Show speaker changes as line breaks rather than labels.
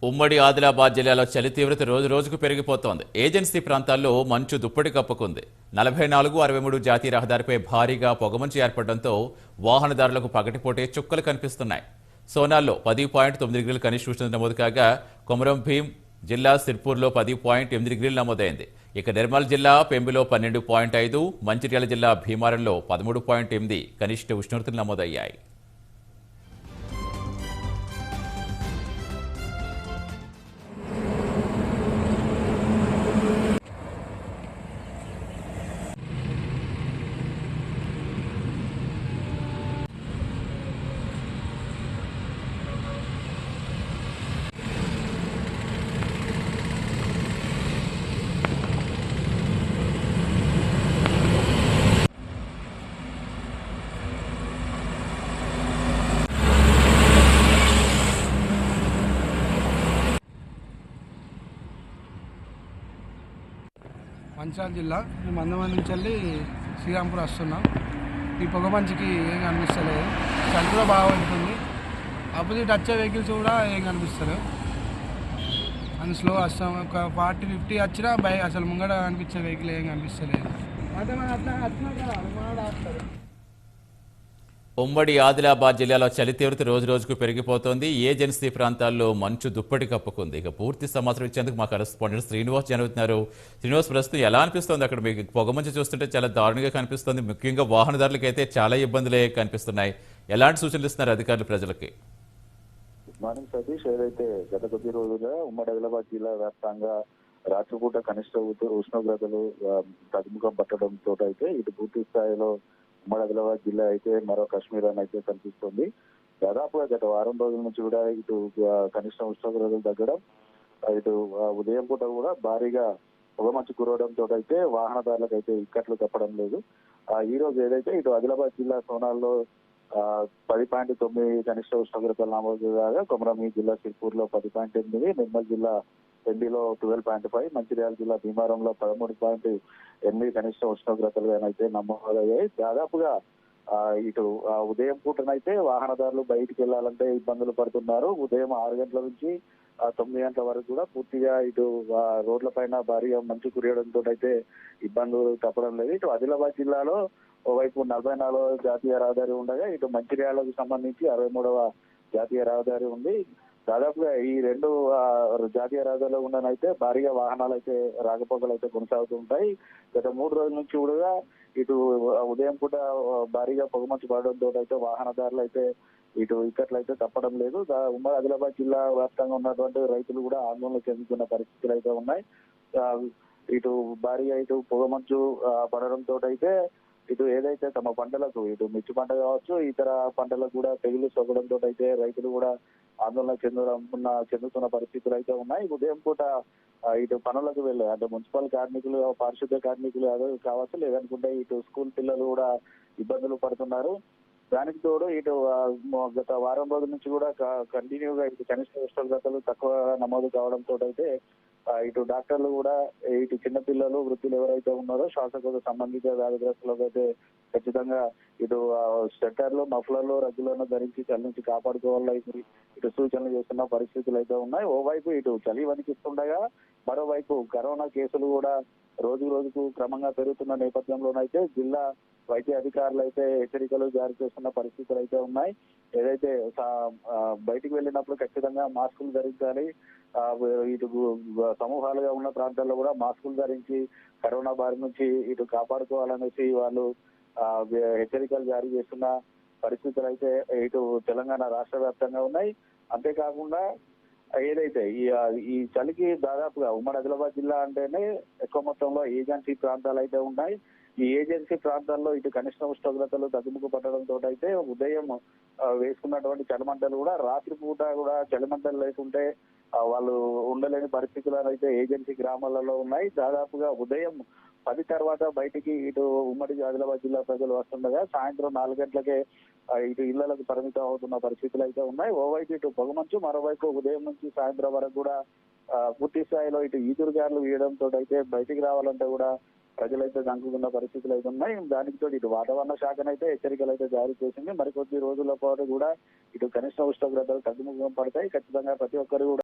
ఉమ్మడి ఆదిలాబాద్ జిల్లాలో చలి తీవ్రత రోజు రోజుకు పెరిగిపోతోంది. ఏజెన్సీ ప్రాంతాల్లో మంచు దుప్పటి కప్పుకుంది. 44-63 జాతీయ రహదారిపై భారీగా పొగమంచు ఏర్పడడంతో వాహనదారులకు పగటిపూటే చుక్కలు కనిపిస్తున్నాయి. సోనాల్లో 10.9 డిగ్రీల కనిష్ట ఉష్ణోగ్రత నమోదు కాగా కొమరం భీం జిల్లా సిర్పూర్లో 10.8 డిగ్రీలు నమోదైంది. ఇక నిర్మల్ జిల్లా పెంబిలో 12.5, మంచిర్యాల జిల్లా భీమారంలో 13.8 కనిష్ట ఉష్ణోగ్రతలు నమోదయ్యాయి.
మంచిర్యాల జిల్లా మేము మందమంది నుంచి వెళ్ళి శ్రీరాంపూర్ వస్తున్నాం. ఈ పొగ మంచికి ఏం కనిపిస్తలేదు. చలి కూడా బాగా పడుతుంది. ఆపోజిట్ వచ్చే వెహికల్స్ కూడా ఏం కనిపిస్తారు. అని స్లో వస్తాం. ఒక 40-50 వచ్చినా అసలు ముంగడ కనిపించే వెహికల్ ఏం కనిపిస్తలేదు.
ఉమ్మడి ఆదిలాబాద్ జిల్లాలో చలి తీవ్రత రోజు రోజుకు పెరిగిపోతోంది. ఏజెన్సీ ప్రాంతాల్లో మంచు దుప్పటి కప్పుకుంది. ఇక పూర్తి సమాచారం ఇచ్చేందుకు మా కరెస్పాండెంట్ శ్రీనివాస్ జరుగుతున్నారు. శ్రీనివాస్, ప్రస్తుతం ఎలా అనిపిస్తోంది అక్కడ? మీకు పొగమంచు చూస్తుంటే చాలా దారుణంగా కనిపిస్తుంది. ముఖ్యంగా వాహనదారులకు అయితే చాలా ఇబ్బందులే కనిపిస్తున్నాయి. ఎలాంటి సూచనలు ఇస్తున్నారు అధికారులు ప్రజలకి?
మార్నింగ్ సతీష్, ఏదైతే గత కొద్ది రోజులుగా ఉమ్మడి ఆదిలాబాద్ జిల్లా వ్యాప్తంగా రాత్రిపూట కనిష్ట ఉష్ణోగ్రతలు తగ్గుముఖం పట్టడంతో అయితే ఇటు పూర్తి స్థాయిలో ఉమ్మడి ఆదిలాబాద్ జిల్లా అయితే మరో కాశ్మీర్ అని అయితే కనిపిస్తుంది. దాదాపుగా గత వారం రోజుల నుంచి కూడా ఇటు కనిష్ట ఉష్ణోగ్రతలు తగ్గడం, ఇటు ఉదయం పూట కూడా భారీగా పొగమంచు కురవడంతో అయితే వాహనదారులకు అయితే ఇక్కట్లు తప్పడం లేదు. ఈ రోజు ఏదైతే ఇటు ఆదిలాబాద్ జిల్లా సోనాల్లో 10.9 కనిష్ట ఉష్ణోగ్రతలు నమోదు కాగా కొమరం జిల్లా సిర్పూర్ లో 10.8, నిర్మల్ జిల్లా పెండిలో 12.5, మంచిర్యాల జిల్లా భీమారంలో 13.8 కనిష్ట ఉష్ణోగ్రతలు అయితే నమోదయ్యాయి. దాదాపుగా ఇటు ఉదయం పూటనైతే వాహనదారులు బయటికి వెళ్లాలంటే ఇబ్బందులు పడుతున్నారు. ఉదయం 6 గంటల నుంచి 9 గంటల వరకు కూడా పూర్తిగా ఇటు రోడ్ల పైన భారీగా మంచు కురియడంతో అయితే ఇబ్బందులు తప్పడం లేదు. ఇటు ఆదిలాబాద్ జిల్లాలో ఓవైపు 44వ జాతీయ రహదారి ఉండగా ఇటు మంచిర్యాలకు సంబంధించి 63వ జాతీయ రహదారి ఉంది. దాదాపుగా ఈ రెండు జాతీయ రహదారులు ఉండనైతే భారీగా వాహనాలు అయితే రాకపోకలు అయితే కొనసాగుతూ ఉంటాయి. గత 3 రోజుల నుంచి కూడా ఇటు ఉదయం పూట భారీగా పొగమంచు పడడంతో అయితే వాహనదారులు అయితే ఇటు ఇక్కట్లయితే తప్పడం లేదు. ఉమ్మడి ఆదిలాబాద్ జిల్లా వ్యాప్తంగా ఉన్నటువంటి రైతులు కూడా ఆందోళన చెందుతున్న పరిస్థితులు అయితే ఉన్నాయి. ఇటు భారీగా ఇటు పొగమంచు పడడంతో అయితే ఇటు ఏదైతే తమ పంటలకు ఇటు మిర్చి పంట కావచ్చు, ఇతర పంటలకు కూడా తెగులు సోకడంతో అయితే రైతులు కూడా ఆందోళన చెందుతున్న పరిస్థితులు అయితే ఉన్నాయి. ఉదయం పూట ఇటు పనులకు వెళ్ళే అంటే మున్సిపల్ కార్మికులు, పారిశుద్ధ్య కార్మికులు కావచ్చు, లేదనుకుంటే ఇటు స్కూల్ పిల్లలు కూడా ఇబ్బందులు పడుతున్నారు. దానికి తోడు ఇటు గత వారం రోజుల నుంచి కూడా కంటిన్యూగా ఇటు కనిష్ట ఉష్ణోగ్రతలు తక్కువ నమోదు కావడంతో అయితే ఇటు డాక్టర్లు కూడా ఇటు చిన్నపిల్లలు, వృద్ధులు ఎవరైతే ఉన్నారో శ్వాసకోశ సంబంధిత వ్యాధిగ్రస్తులకు అయితే ఖచ్చితంగా ఇటు స్వెటర్లు, మఫ్లర్లు, రగ్గులను ధరించి చలి నుంచి కాపాడుకోవాలని ఇటు సూచనలు చేస్తున్న పరిస్థితులు అయితే ఉన్నాయి. ఓవైపు ఇటు చలి వణికిస్తుండగా మరోవైపు కరోనా కేసులు కూడా రోజు రోజుకు క్రమంగా పెరుగుతున్న నేపథ్యంలోనైతే జిల్లా వైద్య అధికారులు అయితే హెచ్చరికలు జారీ చేస్తున్న పరిస్థితులు అయితే ఉన్నాయి. ఏదైతే బయటికి వెళ్ళినప్పుడు ఖచ్చితంగా మాస్కులు ధరించాలి. ఇటు సమూహాలుగా ఉన్న ప్రాంతాల్లో కూడా మాస్కులు ధరించి కరోనా బారి నుంచి ఇటు కాపాడుకోవాలనేసి వాళ్ళు హెచ్చరికలు జారీ చేస్తున్న పరిస్థితులు అయితే ఇటు తెలంగాణ రాష్ట్ర వ్యాప్తంగా ఉన్నాయి. అంతేకాకుండా ఏదైతే ఈ చలికి దాదాపుగా ఉమ్మడి ఆదిలాబాద్ జిల్లా అంటేనే ఎక్కువ మొత్తంలో ఏజెన్సీ ప్రాంతాలు అయితే ఉన్నాయి. ఈ ఏజెన్సీ ప్రాంతాల్లో ఇటు కనిష్ట ఉష్ణోగ్రతలు తగ్గుముఖ పట్టడంతో అయితే ఉదయం వేసుకున్నటువంటి చలిమంటలు కూడా రాత్రి పూట కూడా చలిమంటలు లేకుంటే వాళ్ళు ఉండలేని పరిస్థితులు అయితే ఏజెన్సీ గ్రామాలలో ఉన్నాయి. దాదాపుగా ఉదయం 10 తర్వాత బయటికి ఇటు ఉమ్మడి ఆదిలాబాద్ జిల్లా ప్రజలు వస్తుండగా సాయంత్రం 4 గంటలకే ఇటు ఇళ్లకు పరిమితం అవుతున్న పరిస్థితులు అయితే ఉన్నాయి. ఓవైపు ఇటు పొగమంచు, మరోవైపు ఉదయం నుంచి సాయంత్రం వరకు కూడా పూర్తి స్థాయిలో ఇటు ఈదురుగాలు వీయడంతో అయితే బయటికి రావాలంటే కూడా ప్రజలైతే దంకుతున్న పరిస్థితులు అయితే ఉన్నాయి. దానికి తోడు ఇటు వాతావరణ శాఖనైతే హెచ్చరికలు అయితే జారీ చేసింది. మరికొద్ది రోజుల పాటు కూడా ఇటు కనిష్ట ఉష్ణోగ్రతలు తగ్గుముఖం పడతాయి. ఖచ్చితంగా ప్రతి ఒక్కరు కూడా